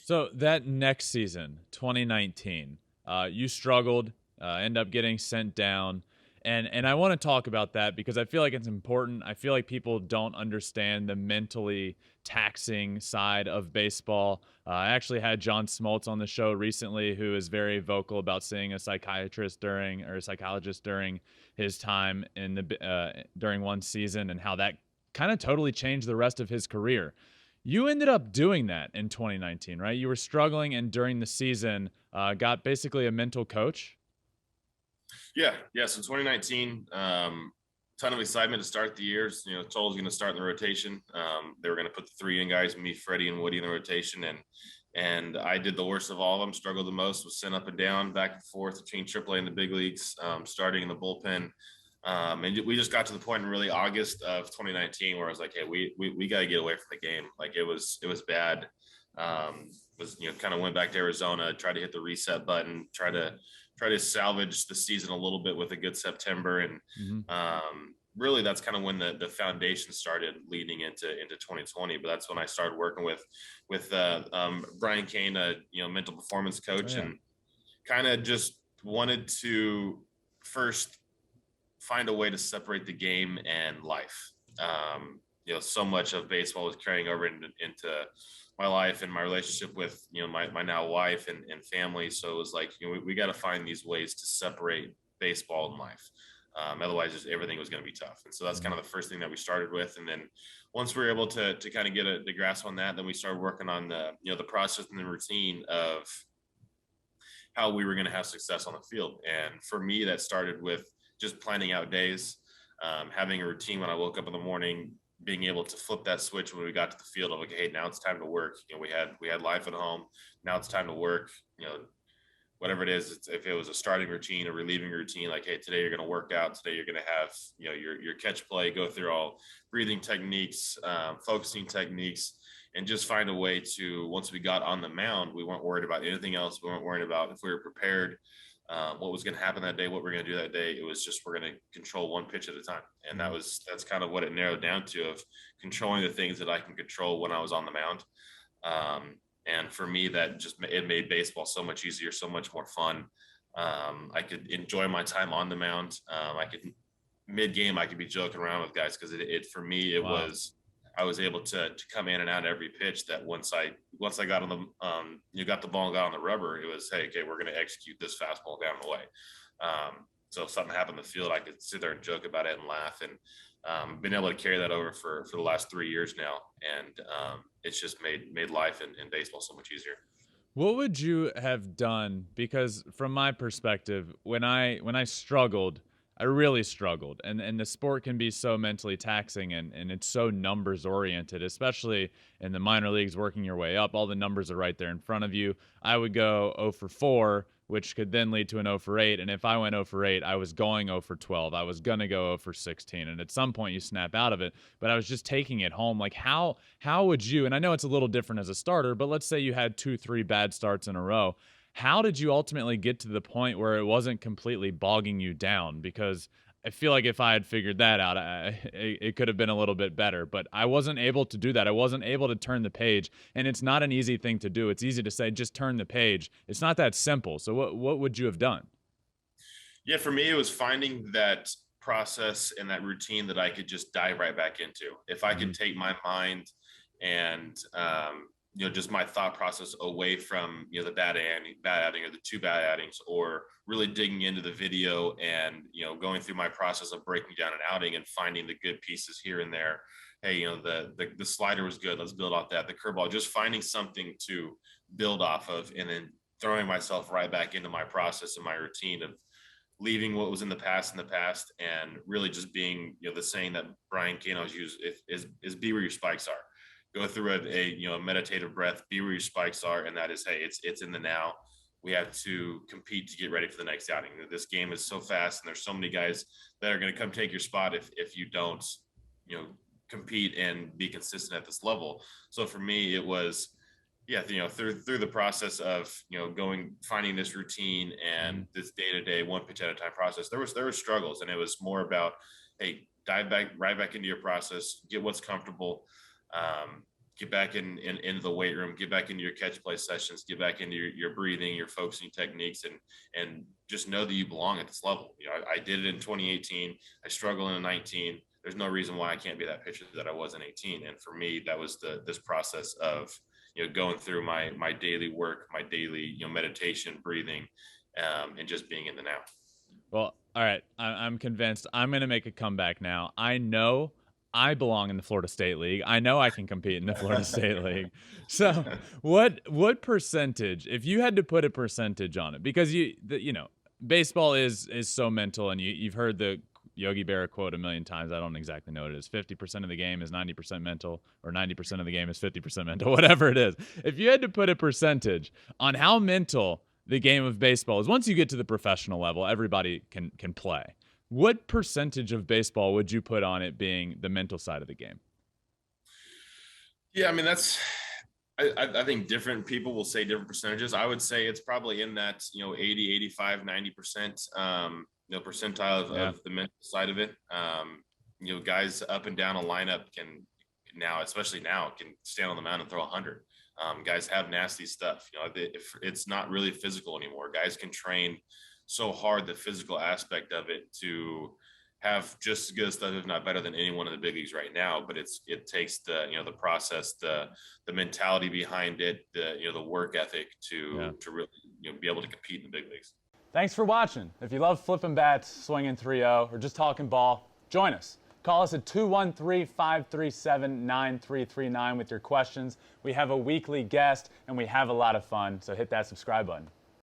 So that next season, 2019, you struggled, end up getting sent down. And I want to talk about that because I feel like it's important. I feel like people don't understand the mentally taxing side of baseball. I actually had John Smoltz on the show recently, who is very vocal about seeing a psychiatrist during or a psychologist during his time in the during one season, and how that kind of totally changed the rest of his career. You ended up doing that in 2019, right? You were struggling, and during the season, got basically a mental coach. Yeah. So 2019, ton of excitement to start the year. Toll was going to start in the rotation. They were going to put the three in guys, me, Freddie, and Woody in the rotation, and I did the worst of all of them. Struggled the most. Was sent up and down, back and forth between AAA and the big leagues. Starting in the bullpen. And we just got to the point in really August of 2019 where I was like, hey, we got to get away from the game. Like it was bad. Kind of went back to Arizona, tried to hit the reset button, try to salvage the season a little bit with a good September. And Mm-hmm. really that's kind of when the foundation started leading into 2020. But that's when I started working with Brian Kane, mental performance Oh, coach, yeah. and kind of just wanted to first find a way to separate the game and life. So much of baseball was carrying over into my life and my relationship with, my now wife and family. So it was like, we got to find these ways to separate baseball and life. Otherwise, just everything was going to be tough. And so that's Mm-hmm. kind of the first thing that we started with. And then once we were able to kind of get the grasp on that, then we started working on the process and the routine of how we were going to have success on the field. And for me, that started with just planning out days, having a routine when I woke up in the morning, being able to flip that switch when we got to the field of like, hey, now it's time to work. We had life at home. Now it's time to work. Whatever it is, if it was a starting routine, a relieving routine, like, hey, today you're going to work out. Today you're going to have your catch play, go through all breathing techniques, focusing techniques, and just find a way to, once we got on the mound, we weren't worried about anything else. We weren't worried about if we were prepared, what was going to happen that day, what we're going to do that day. It was just, we're going to control one pitch at a time. And Mm-hmm. that's kind of what it narrowed down to, of controlling the things that I can control when I was on the mound. And for me, that just, it made baseball so much easier, so much more fun. I could enjoy my time on the mound. I could, mid game, I could be joking around with guys, because it for me, it Wow. was, I was able to come in and out every pitch. That once I got on the you got the ball and got on the rubber, it was, hey, okay, we're going to execute this fastball down the way. So if something happened in the field, I could sit there and joke about it and laugh, and been able to carry that over for the last 3 years now, and it's just made life in baseball so much easier. What would you have done? Because from my perspective, when I struggled, I really struggled. And the sport can be so mentally taxing, and it's so numbers oriented, especially in the minor leagues working your way up. All the numbers are right there in front of you. I would go 0 for 4, which could then lead to an 0 for 8. And if I went 0 for 8, I was going 0 for 12. I was going to go 0 for 16. And at some point you snap out of it. But I was just taking it home. Like how would you, and I know it's a little different as a starter, but let's say you had 2, 3 bad starts in a row. How did you ultimately get to the point where it wasn't completely bogging you down? Because I feel like if I had figured that out, it could have been a little bit better. But I wasn't able to do that. I wasn't able to turn the page, and it's not an easy thing to do. It's easy to say just turn the page. It's not that simple. So what would you have done? Yeah, for me, it was finding that process and that routine that I could just dive right back into. If I Mm-hmm. could take my mind and just my thought process away from the bad outing or the two bad outings, or really digging into the video and going through my process of breaking down an outing and finding the good pieces here and there. Hey, the slider was good. Let's build off that. The curveball, just finding something to build off of, and then throwing myself right back into my process and my routine of leaving what was in the past, and really just being, the saying that Brian Kane always used is be where your spikes are. Go through a meditative breath, be where your spikes are, and that is, hey, it's in the now. We have to compete to get ready for the next outing. This game is so fast, and there's so many guys that are going to come take your spot if you don't, you know, compete and be consistent at this level. So for me, it was, yeah, through the process of going, finding this routine Mm-hmm. and this day-to-day one pitch at a time process, there were struggles, and it was more about, hey, dive back right back into your process, get what's comfortable, get back into the weight room, get back into your catch play sessions, get back into your breathing, your focusing techniques, and just know that you belong at this level. I did it in 2018. I struggled in 19. There's no reason why I can't be that pitcher that I was in 18. And for me, that was this process of, going through my daily work, my daily, meditation, breathing, and just being in the now. Well, all right. I'm convinced I'm going to make a comeback now. I know I belong in the Florida State League. I know I can compete in the Florida State League. So what percentage, if you had to put a percentage on it, because baseball is so mental, and you've heard the Yogi Berra quote a million times. I don't exactly know what it is. 50% of the game is 90% mental, or 90% of the game is 50% mental, whatever it is. If you had to put a percentage on how mental the game of baseball is, once you get to the professional level, everybody can play. What percentage of baseball would you put on it being the mental side of the game? Yeah, I mean, I think different people will say different percentages. I would say it's probably in that, 80, 85, 90%, percentile of the mental side of it. Guys up and down a lineup can now, especially now, can stand on the mound and throw 100. Guys have nasty stuff. It's not really physical anymore. Guys can train so hard, the physical aspect of it, to have just as good stuff, if not better, than anyone in the big leagues right now. But it takes the process, the mentality behind it, the work ethic to really be able to compete in the big leagues. Thanks for watching. If you love flipping bats, swinging 3-0, or just talking ball, join us. Call us at 213-537-9339 with your questions. We have a weekly guest, and we have a lot of fun, so hit that subscribe button.